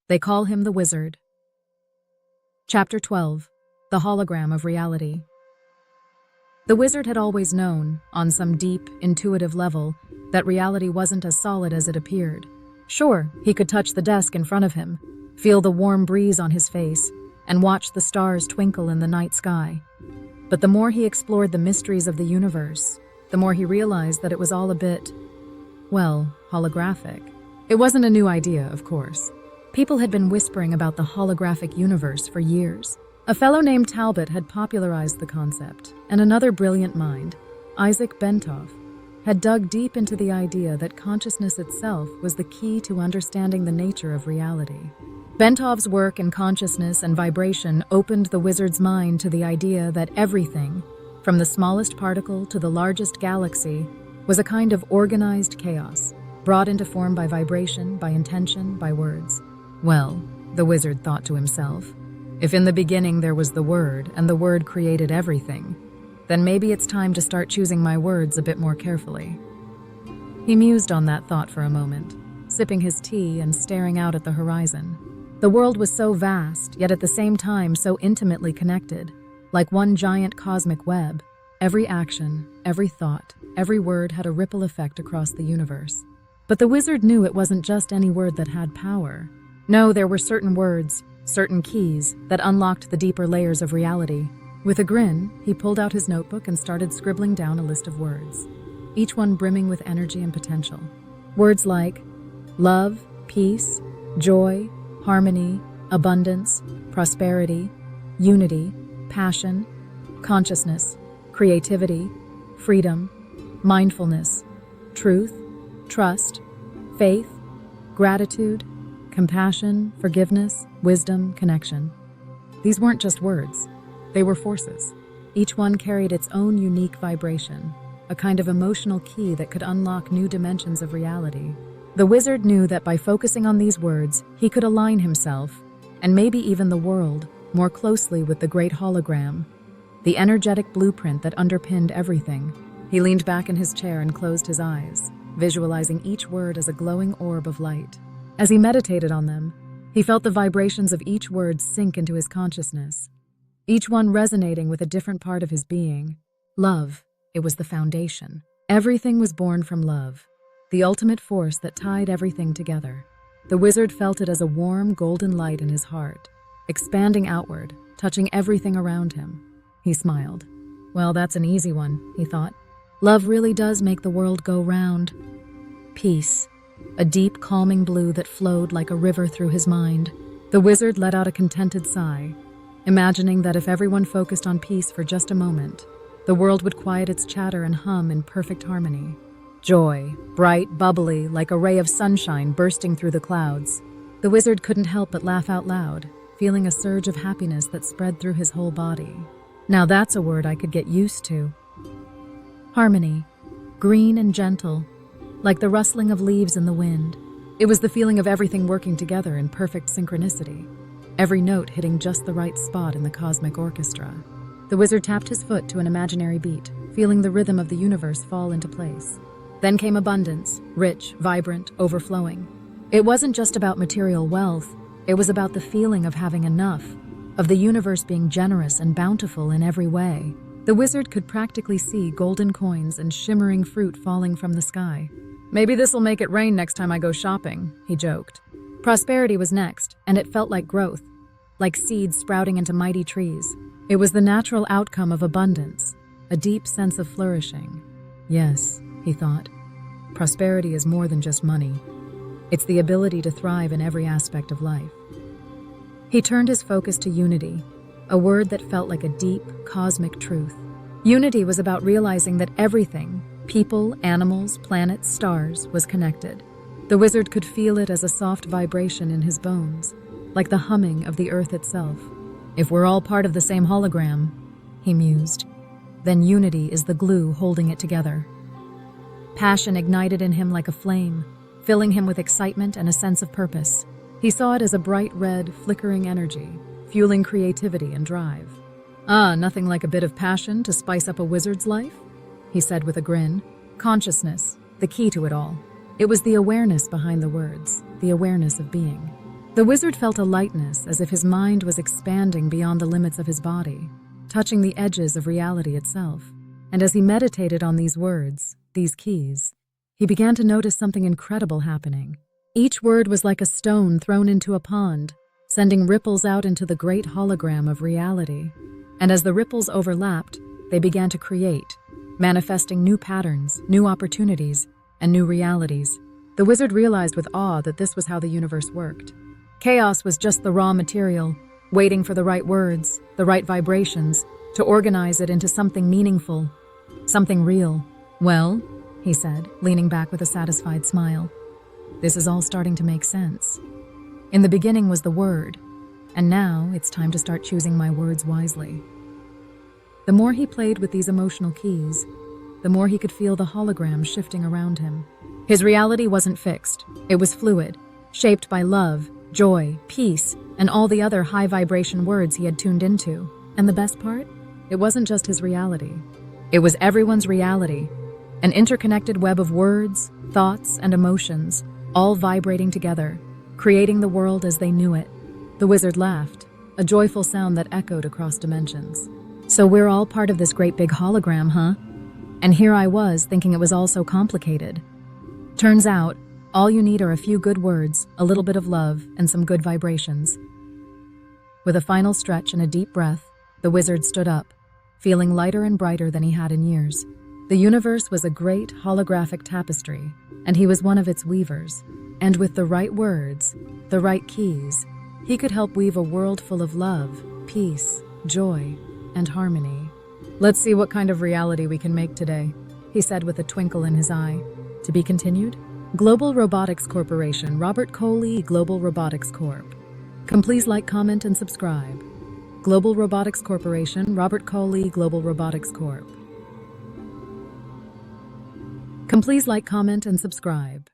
They call him the Wizard. Chapter 12. The Hologram of Reality. The Wizard had always known, on some deep, intuitive level, that reality wasn't as solid as it appeared. Sure, he could touch the desk in front of him, feel the warm breeze on his face, and watch the stars twinkle in the night sky. But the more he explored the mysteries of the universe, the more he realized that it was all a bit, well, holographic. It wasn't a new idea, of course. People had been whispering about the holographic universe for years. A fellow named Talbot had popularized the concept, and another brilliant mind, Isaac Bentov, had dug deep into the idea that consciousness itself was the key to understanding the nature of reality. Bentov's work in consciousness and vibration opened the Wizard's mind to the idea that everything, from the smallest particle to the largest galaxy, was a kind of organized chaos, brought into form by vibration, by intention, by words. Well, the Wizard thought to himself, if in the beginning there was the Word, and the Word created everything, then maybe it's time to start choosing my words a bit more carefully. He mused on that thought for a moment, sipping his tea and staring out at the horizon. The world was so vast, yet at the same time so intimately connected, like one giant cosmic web. Every action, every thought, every word had a ripple effect across the universe. But the Wizard knew it wasn't just any word that had power. No, there were certain words, certain keys, that unlocked the deeper layers of reality. With a grin, he pulled out his notebook and started scribbling down a list of words, each one brimming with energy and potential. Words like love, peace, joy, harmony, abundance, prosperity, unity, passion, consciousness, creativity, freedom, mindfulness, truth, trust, faith, gratitude, compassion, forgiveness, wisdom, connection. These weren't just words. They were forces. Each one carried its own unique vibration, a kind of emotional key that could unlock new dimensions of reality. The Wizard knew that by focusing on these words, he could align himself, and maybe even the world, more closely with the great hologram, the energetic blueprint that underpinned everything. He leaned back in his chair and closed his eyes, visualizing each word as a glowing orb of light. As he meditated on them, he felt the vibrations of each word sink into his consciousness, each one resonating with a different part of his being. Love, it was the foundation. Everything was born from love, the ultimate force that tied everything together. The Wizard felt it as a warm, golden light in his heart, expanding outward, touching everything around him. He smiled. Well, that's an easy one, he thought. Love really does make the world go round. Peace. A deep, calming blue that flowed like a river through his mind. The Wizard let out a contented sigh, imagining that if everyone focused on peace for just a moment, the world would quiet its chatter and hum in perfect harmony. Joy, bright, bubbly, like a ray of sunshine bursting through the clouds. The Wizard couldn't help but laugh out loud, feeling a surge of happiness that spread through his whole body. Now that's a word I could get used to. Harmony, green and gentle, like the rustling of leaves in the wind. It was the feeling of everything working together in perfect synchronicity, every note hitting just the right spot in the cosmic orchestra. The Wizard tapped his foot to an imaginary beat, feeling the rhythm of the universe fall into place. Then came abundance, rich, vibrant, overflowing. It wasn't just about material wealth, it was about the feeling of having enough, of the universe being generous and bountiful in every way. The Wizard could practically see golden coins and shimmering fruit falling from the sky. Maybe this'll make it rain next time I go shopping, he joked. Prosperity was next, and it felt like growth, like seeds sprouting into mighty trees. It was the natural outcome of abundance, a deep sense of flourishing. Yes, he thought, prosperity is more than just money. It's the ability to thrive in every aspect of life. He turned his focus to unity, a word that felt like a deep, cosmic truth. Unity was about realizing that everything, people, animals, planets, stars, was connected. The Wizard could feel it as a soft vibration in his bones, like the humming of the earth itself. If we're all part of the same hologram, he mused, then unity is the glue holding it together. Passion ignited in him like a flame, filling him with excitement and a sense of purpose. He saw it as a bright red, flickering energy, fueling creativity and drive. Nothing like a bit of passion to spice up a wizard's life, he said with a grin. Consciousness, the key to it all. It was the awareness behind the words, the awareness of being. The wizard felt a lightness, as if his mind was expanding beyond the limits of his body, touching the edges of reality itself. And as he meditated on these words, these keys, he began to notice something incredible happening. Each word was like a stone thrown into a pond, sending ripples out into the great hologram of reality. And as the ripples overlapped, they began to create, manifesting new patterns, new opportunities, and new realities. The wizard realized with awe that this was how the universe worked. Chaos was just the raw material, waiting for the right words, the right vibrations, to organize it into something meaningful, something real. "Well," he said, leaning back with a satisfied smile, "this is all starting to make sense. In the beginning was the word, and now it's time to start choosing my words wisely." The more he played with these emotional keys, the more he could feel the hologram shifting around him. His reality wasn't fixed. It was fluid, shaped by love, joy, peace, and all the other high-vibration words he had tuned into. And the best part? It wasn't just his reality. It was everyone's reality, an interconnected web of words, thoughts, and emotions, all vibrating together, creating the world as they knew it. The wizard laughed, a joyful sound that echoed across dimensions. "So we're all part of this great big hologram, huh?" And here I was, thinking it was all so complicated. Turns out, all you need are a few good words, a little bit of love, and some good vibrations. With a final stretch and a deep breath, the wizard stood up, feeling lighter and brighter than he had in years. The universe was a great holographic tapestry, and he was one of its weavers. And with the right words, the right keys, he could help weave a world full of love, peace, joy, and harmony. "Let's see what kind of reality we can make today," he said with a twinkle in his eye. To be continued? Global Robotics Corporation, Robert Colee, Global Robotics Corp. Come please like, comment, and subscribe. Global Robotics Corporation, Robert Colee, Global Robotics Corp. Come please like, comment, and subscribe.